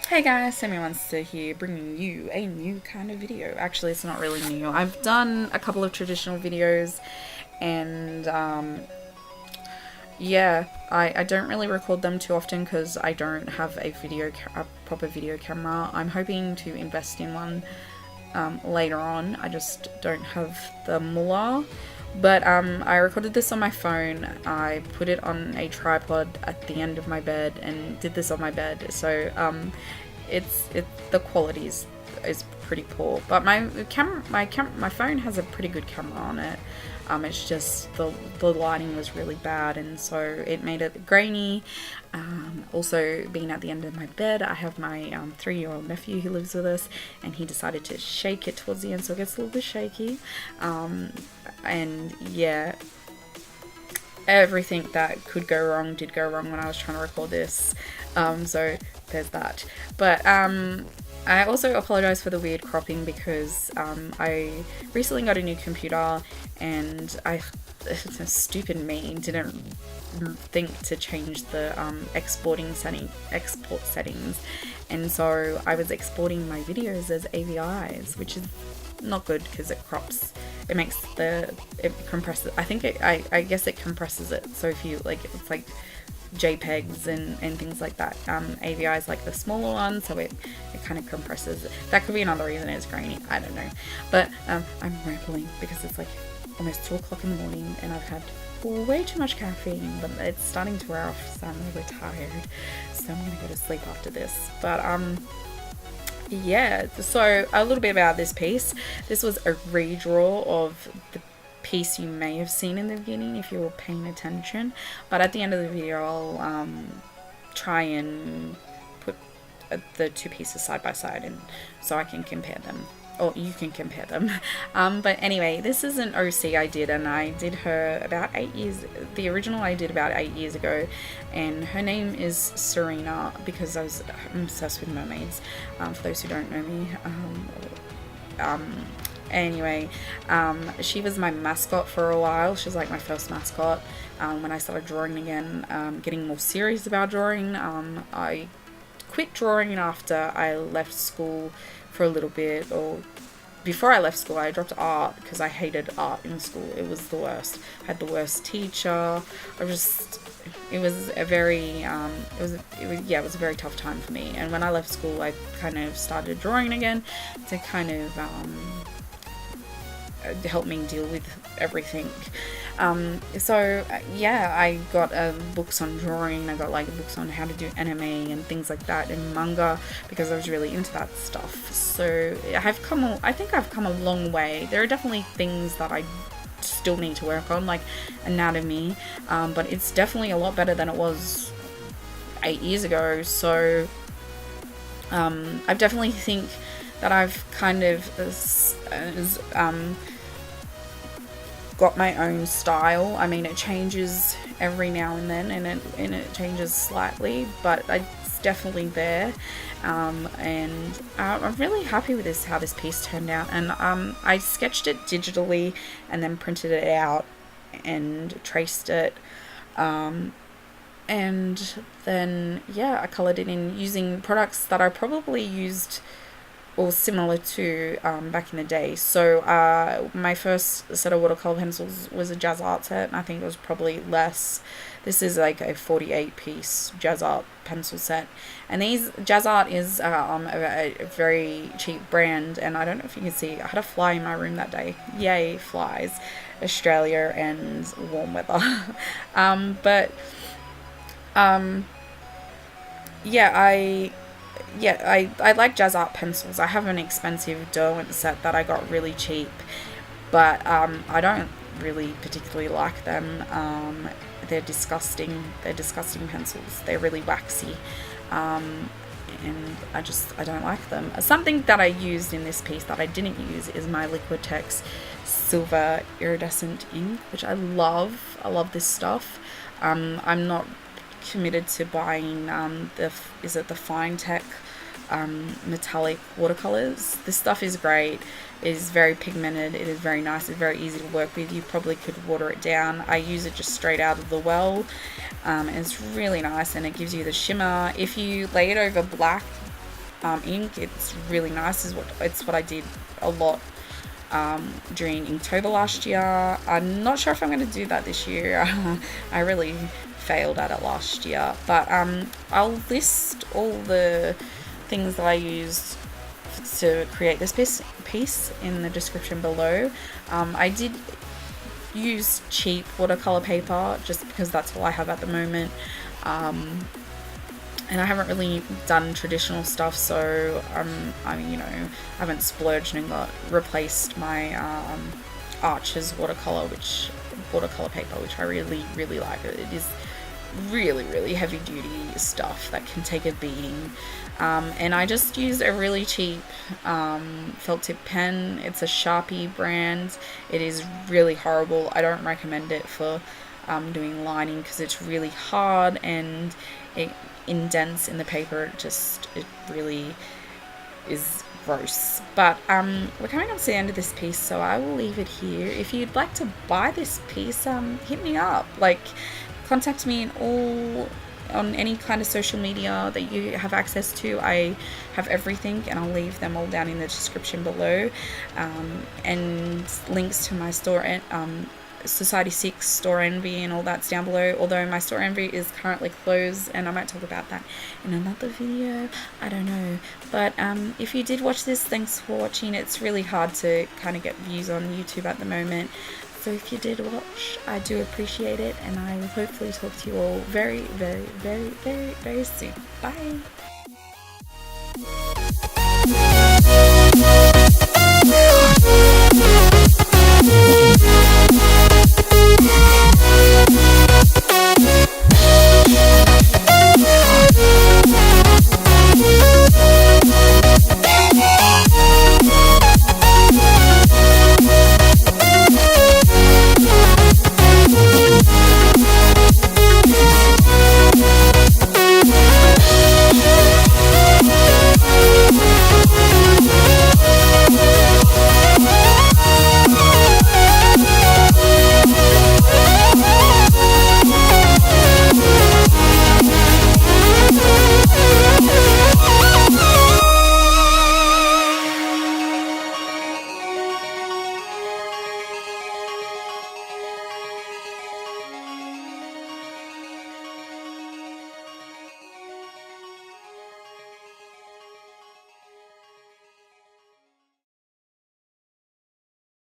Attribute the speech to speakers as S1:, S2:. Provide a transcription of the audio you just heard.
S1: Hey guys, Sammy Monster here, bringing you a new kind of video. Actually, it's not really new. I've done a couple of traditional videos, and yeah, I don't really record them too often because I don't have a proper video camera. I'm hoping to invest in one later on. I just don't have the mullah. But I recorded this on my phone. I put it on a tripod at the end of my bed and did this on my bed. So the quality is pretty poor. But my phone has a pretty good camera on it. It's just the lighting was really bad, and so it made it grainy. Also, being at the end of my bed, I have my 3-year-old nephew who lives with us, and he decided to shake it towards the end, so it gets a little bit shaky. And yeah, everything that could go wrong did go wrong when I was trying to record this. So there's that. But I also apologize for the weird cropping because I recently got a new computer, and stupid me didn't think to change the export settings, and so I was exporting my videos as AVIs, which is not good because it crops. It makes it compresses. I guess it compresses it. So if you like, it's like JPEGs and things like that. AVI is like the smaller one, so it kind of compresses. That could be another reason it's grainy. I don't know. But I'm rambling because it's like almost 2 o'clock in the morning and I've had way too much caffeine, but it's starting to wear off, so I'm really tired. So I'm gonna go to sleep after this. But yeah, so a little bit about this piece. This was a redraw of the piece you may have seen in the beginning if you were paying attention, but at the end of the video I'll try and put the two pieces side by side, and so I can compare them, or you can compare them. But anyway, this is an OC I did, and I did her about 8 years. The original I did about 8 years ago, and her name is Sirena because I'm obsessed with mermaids. For those who don't know me, anyway, she was my mascot for a while. She was like my first mascot. When I started drawing again, getting more serious about drawing, I quit drawing after I left school for a little bit, or before I left school I dropped art because I hated art in school. It was the worst. I had the worst teacher. It was a very it was a very tough time for me, and when I left school I kind of started drawing again to kind of help me deal with everything. So yeah, I got books on drawing. I got like books on how to do anime and things like that, and manga, because I was really into that stuff. So I think I've come a long way. There are definitely things that I still need to work on, like anatomy, but it's definitely a lot better than it was 8 years ago. So I definitely think that I've kind of got my own style. I mean, it changes every now and then, and it changes slightly, but it's definitely there. And I'm really happy with how this piece turned out. And I sketched it digitally and then printed it out and traced it. And then yeah, I coloured it in using products that I probably used or similar to back in the day. So my first set of watercolor pencils was a Jasart set, and I think it was probably less. This is like a 48 piece Jasart pencil set, and these Jasart is a very cheap brand, and I don't know if you can see, I had a fly in my room that day. Yay, flies. Australia and warm weather. I like Jasart pencils. I have an expensive Derwent set that I got really cheap, but I don't really particularly like them. They're disgusting. They're disgusting pencils. They're really waxy, and I don't like them. Something that I used in this piece that I didn't use is my Liquitex silver iridescent ink, which I love. I love this stuff. I'm not committed to buying the Fine Tech metallic watercolors. This stuff is great. It is very pigmented. It is very nice. It's very easy to work with. You probably could water it down. I use it just straight out of the well, and it's really nice, and it gives you the shimmer. If you lay it over black, ink. It's really nice. It's what I did a lot during Inktober last year. I'm not sure if I'm going to do that this year. I really failed at it last year, but I'll list all the things that I used to create this piece in the description below. I did use cheap watercolor paper just because that's all I have at the moment, and I haven't really done traditional stuff, so I mean, you know, I haven't splurged and replaced my Arches watercolor paper, which I really like. It is really heavy duty stuff that can take a beating. And I just used a really cheap felt tip pen. It's a Sharpie brand. It is really horrible. I don't recommend it for doing lining because it's really hard and it indents in the paper. It really is gross. But we're coming up to the end of this piece, so I will leave it here. If you'd like to buy this piece, hit me up. Like, contact me on any kind of social media that you have access to. I have everything, and I'll leave them all down in the description below, and links to my store and Society 6, Store Envy, and all that's down below, although my Store Envy is currently closed, and I might talk about that in another video, I don't know. But if you did watch this, thanks for watching. It's really hard to kind of get views on YouTube at the moment, so if you did watch, I do appreciate it, and I will hopefully talk to you all very soon. Bye!